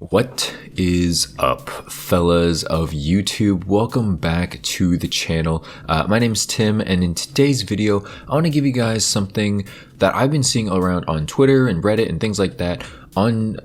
What is up, fellas of YouTube? Welcome back to the channel. My name's Tim, and in today's video, I want to give you guys something that I've been seeing around on Twitter and Reddit and things like that on,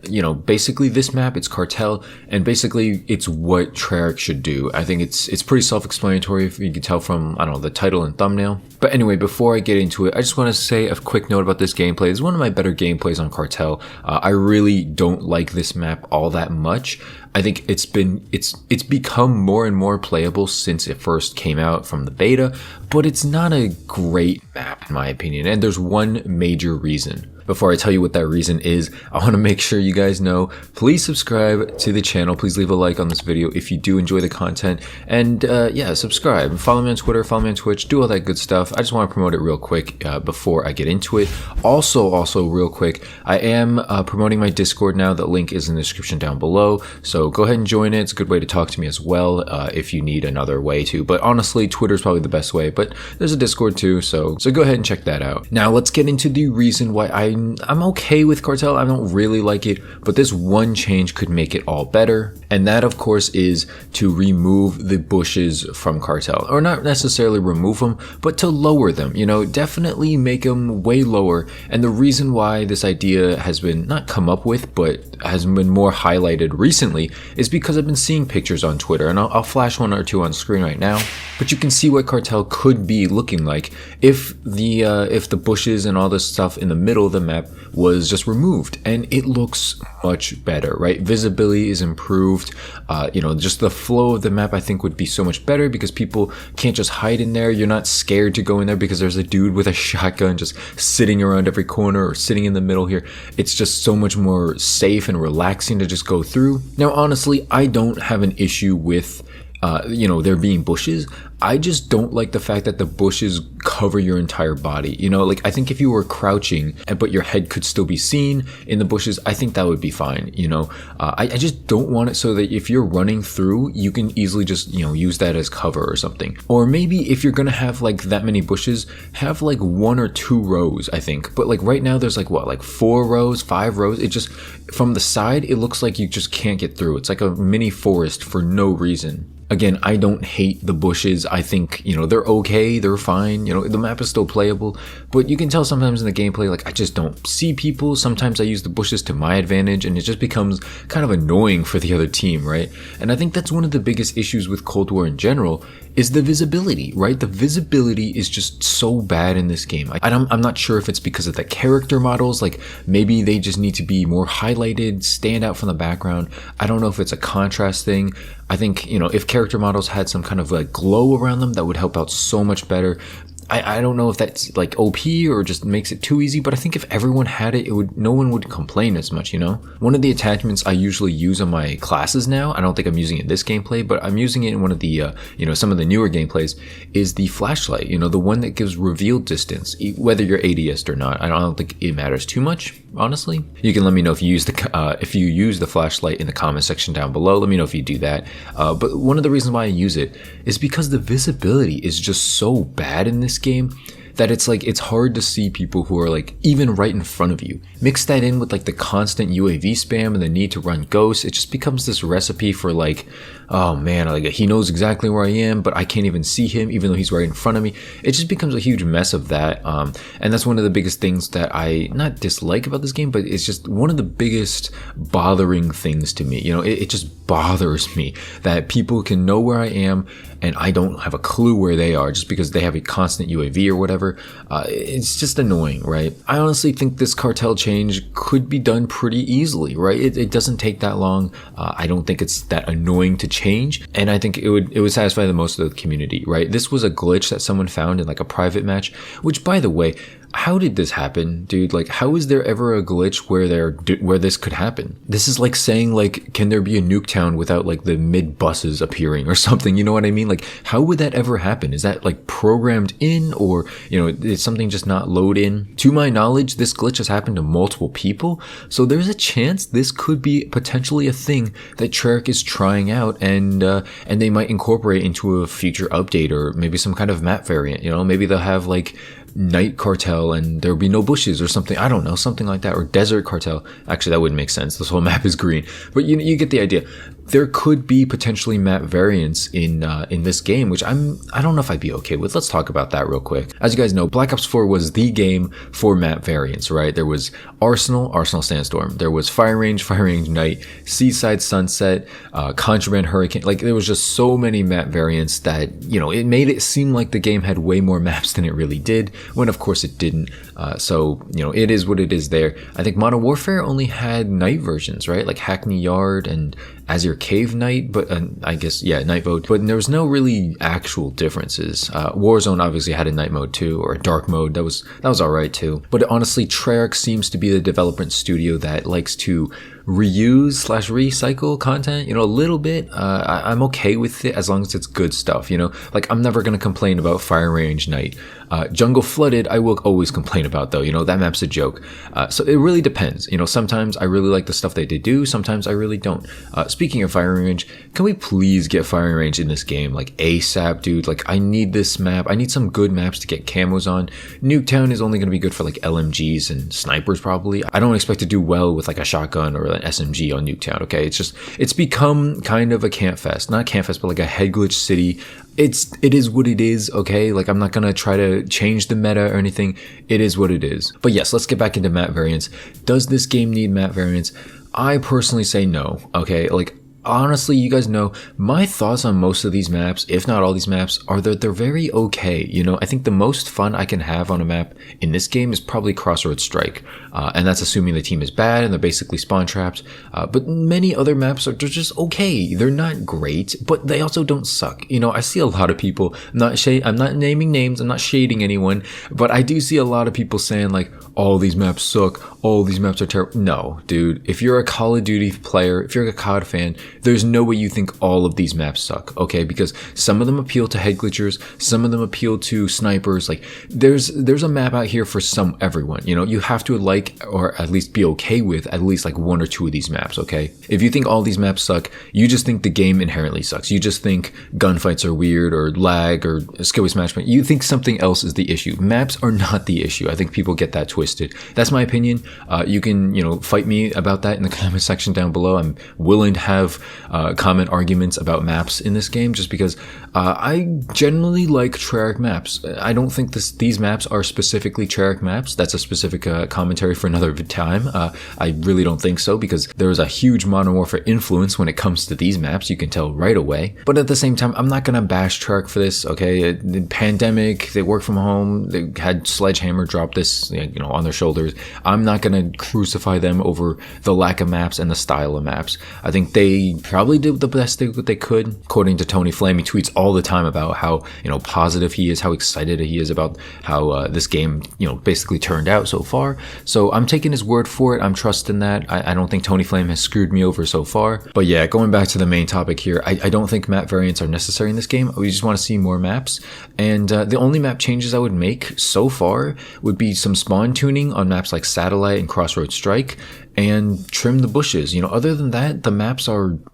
basically this map. It's Cartel, and basically it's what Treyarch should do. I think it's pretty self-explanatory, if you can tell from, the title and thumbnail. But anyway, before I get into it, I just want to say a quick note about this gameplay. It's one of my better gameplays on Cartel. I really don't like this map all that much. I think it's become more and more playable since it first came out from the beta, but it's not a great map in my opinion, and there's one major reason. Before I tell you what that reason is, I want to make sure you guys know, please subscribe to the channel. Please leave a like on this video if you do enjoy the content. And yeah, subscribe. Follow me on Twitter, follow me on Twitch, do all that good stuff. I just want to promote it real quick before I get into it. Also real quick, I am promoting my Discord now. The link is in the description down below. So go ahead and join it. It's a good way to talk to me as well if you need another way to. But honestly, Twitter is probably the best way. But there's a Discord too, so go ahead and check that out. Now let's get into the reason why I'm okay with Cartel. I don't really like it, but this one change could make it all better. And that, of course, is to remove the bushes from Cartel. Or not necessarily remove them, but to lower them. Definitely make them way lower. And the reason why this idea has been not come up with, but has been more highlighted recently is because I've been seeing pictures on Twitter, and I'll flash one or two on screen right now. But you can see what Cartel could be looking like if the bushes and all this stuff in the middle of the map was just removed, and it looks much better, right? Visibility is improved. Just the flow of the map I think would be so much better because people can't just hide in there. You're not scared to go in there because there's a dude with a shotgun just sitting around every corner or sitting in the middle here. It's just so much more safe and relaxing to just go through. Now, honestly, I don't have an issue with there being bushes. I just don't like the fact that the bushes cover your entire body. I think if you were crouching but your head could still be seen in the bushes, I think that would be fine. I just don't want it so that if you're running through, you can easily just, use that as cover or something. Or maybe if you're gonna have like that many bushes, have like 1 or 2 rows, I think. But like right now there's like 4 rows, 5 rows. It just, from the side, it looks like you just can't get through. It's like a mini forest for no reason. Again, I don't hate the bushes. I think, they're okay, they're fine. The map is still playable, but you can tell sometimes in the gameplay, I just don't see people. Sometimes I use the bushes to my advantage, and it just becomes kind of annoying for the other team, right? And I think that's one of the biggest issues with Cold War in general, is the visibility, right? The visibility is just so bad in this game. I'm not sure if it's because of the character models, maybe they just need to be more highlighted, stand out from the background. I don't know if it's a contrast thing. I think, if character models had some kind of glow around them, that would help out so much better. I don't know if that's OP or just makes it too easy, but I think if everyone had it, no one would complain as much, One of the attachments I usually use on my classes now, I don't think I'm using it in this gameplay, but I'm using it in one of the, some of the newer gameplays, is the flashlight, the one that gives reveal distance, whether you're ADS'd or not. I don't think it matters too much, honestly. You can let me know if you use the flashlight in the comment section down below. Let me know if you do that. But one of the reasons why I use it is because the visibility is just so bad in this game that it's hard to see people who are even right in front of you. Mix that in with the constant UAV spam and the need to run ghosts, it just becomes this recipe for oh man, he knows exactly where I am, but I can't even see him even though he's right in front of me. It just becomes a huge mess of that, and that's one of the biggest things that I not dislike about this game, but it's just one of the biggest bothering things to me. It just bothers me that people can know where I am and I don't have a clue where they are just because they have a constant UAV or whatever. It's just annoying, right? I honestly think this Cartel change could be done pretty easily, right? It doesn't take that long. I don't think it's that annoying to change, and I think it would satisfy the most of the community, right? This was a glitch that someone found in a private match, which, by the way, how did this happen, dude? How is there ever a glitch where this could happen? This is like saying, can there be a Nuketown without the mid buses appearing or something? You know what I mean? How would that ever happen? Is that programmed in, or did something just not load in? To my knowledge, this glitch has happened to multiple people, so there's a chance this could be potentially a thing that Treyarch is trying out, and they might incorporate into a future update or maybe some kind of map variant. Maybe they'll have Night Cartel and there would be no bushes or something. I don't know, something like that. Or Desert Cartel. Actually, that wouldn't make sense. This whole map is green. But you get the idea. There could be potentially map variants in this game, which I don't know if I'd be okay with. Let's talk about that real quick. As you guys know, Black Ops 4 was the game for map variants, right? There was Arsenal Sandstorm. There was Fire Range Night, Seaside Sunset, Contraband Hurricane. Like, there was just so many map variants that, you know, it made it seem like the game had way more maps than it really did, when of course it didn't. So, you know, it is what it is there. I think Modern Warfare only had night versions, right? Like Hackney Yard and Azure Cave Night, but I guess, yeah, night mode. But there was no really actual differences. Warzone obviously had a night mode too, or a dark mode. That was all right too. But honestly, Treyarch seems to be the development studio that likes to reuse/recycle content, you know, a little bit. I'm okay with it as long as it's good stuff, you know. Like, I'm never gonna complain about Fire Range Night. Jungle Flooded, I will always complain about though, you know, that map's a joke. So it really depends, you know. Sometimes I really like the stuff they do, sometimes I really don't. Speaking of Firing Range, can we please get Firing Range in this game, like ASAP, dude? Like, I need this map. I need some good maps to get camos on. Nuketown is only going to be good for like LMGs and snipers probably. I don't expect to do well with like a shotgun or an SMG on Nuketown, okay? It's become kind of a camp fest. Not a camp fest, but like a head glitch city. It is what it is, okay? Like, I'm not gonna try to change the meta or anything. It is what it is. But yes, let's get back into map variants. Does this game need map variants? I personally say no, okay? Like, honestly, you guys know my thoughts on most of these maps, if not all these maps, are that they're very okay. You know, I think the most fun I can have on a map in this game is probably Crossroads Strike. And that's assuming the team is bad and they're basically spawn traps. But many other maps they're just okay. They're not great, but they also don't suck. You know, I see a lot of people, I'm not naming names, I'm not shading anyone, but I do see a lot of people saying like, all these maps suck, all these maps are terrible. No, dude, if you're a Call of Duty player, if you're a COD fan, there's no way you think all of these maps suck, okay? Because some of them appeal to head glitchers, some of them appeal to snipers. Like, there's a map out here for everyone, you know? You have to like, or at least be okay with at least like one or two of these maps, okay? If you think all these maps suck, you just think the game inherently sucks. You just think gunfights are weird or lag or skill-based matchmaking. You think something else is the issue. Maps are not the issue. I think people get that twisted. That's my opinion. You can, you know, fight me about that in the comment section down below. I'm willing to have comment arguments about maps in this game, just because I generally like Treyarch maps. I don't think these maps are specifically Treyarch maps. That's a specific commentary for another time. I really don't think so, because there is a huge Modern Warfare influence when it comes to these maps. You can tell right away. But at the same time, I'm not gonna bash Treyarch for this, okay? The pandemic, they work from home, they had Sledgehammer drop this, you know, on their shoulders. I'm not gonna crucify them over the lack of maps and the style of maps. I think they probably did the best they could. According to Tony Flame, he tweets all the time about how, you know, positive he is, how excited he is about how this game, you know, basically turned out so far. So I'm taking his word for it. I'm trusting that. I don't think Tony Flame has screwed me over so far. But yeah, going back to the main topic here, I don't think map variants are necessary in this game. We just want to see more maps. And the only map changes I would make so far would be some spawn tuning on maps like Satellite and Crossroads Strike, and trim the bushes. You know, other than that, the maps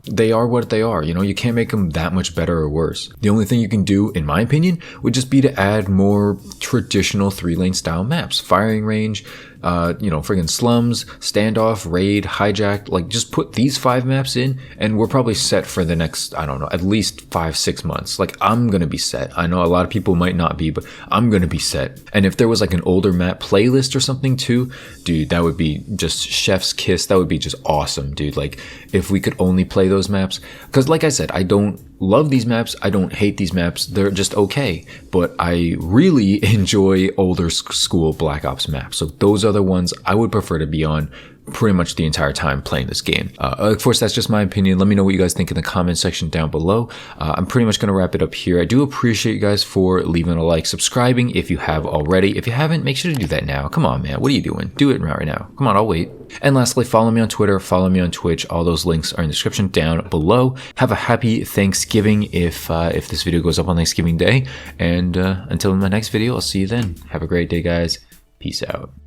they are what they are. You know, you can't make them that much better or worse. The only thing you can do, in my opinion, would just be to add more traditional 3-lane style maps. Firing Range, you know, friggin' Slums, Standoff, Raid, Hijacked. Like, just put these 5 maps in and we're probably set for the next, I don't know, at least 5-6 months. Like, I'm gonna be set. I know a lot of people might not be, but I'm gonna be set. And if there was like an older map playlist or something too, dude, that would be just chef's kiss. That would be just awesome, dude. Like, if we could only play those maps, because like I said, I don't love these maps, I don't hate these maps, they're just okay, but I really enjoy older school Black Ops maps. So those are the ones I would prefer to be on pretty much the entire time playing this game. Of course, that's just my opinion. Let me know what you guys think in the comment section down below. I'm pretty much going to wrap it up here. I do appreciate you guys for leaving a like, subscribing if you have already. If you haven't, make sure to do that now. Come on, man. What are you doing? Do it right now. Come on, I'll wait. And lastly, follow me on Twitter, follow me on Twitch. All those links are in the description down below. Have a happy Thanksgiving if this video goes up on Thanksgiving Day. And until my next video, I'll see you then. Have a great day, guys. Peace out.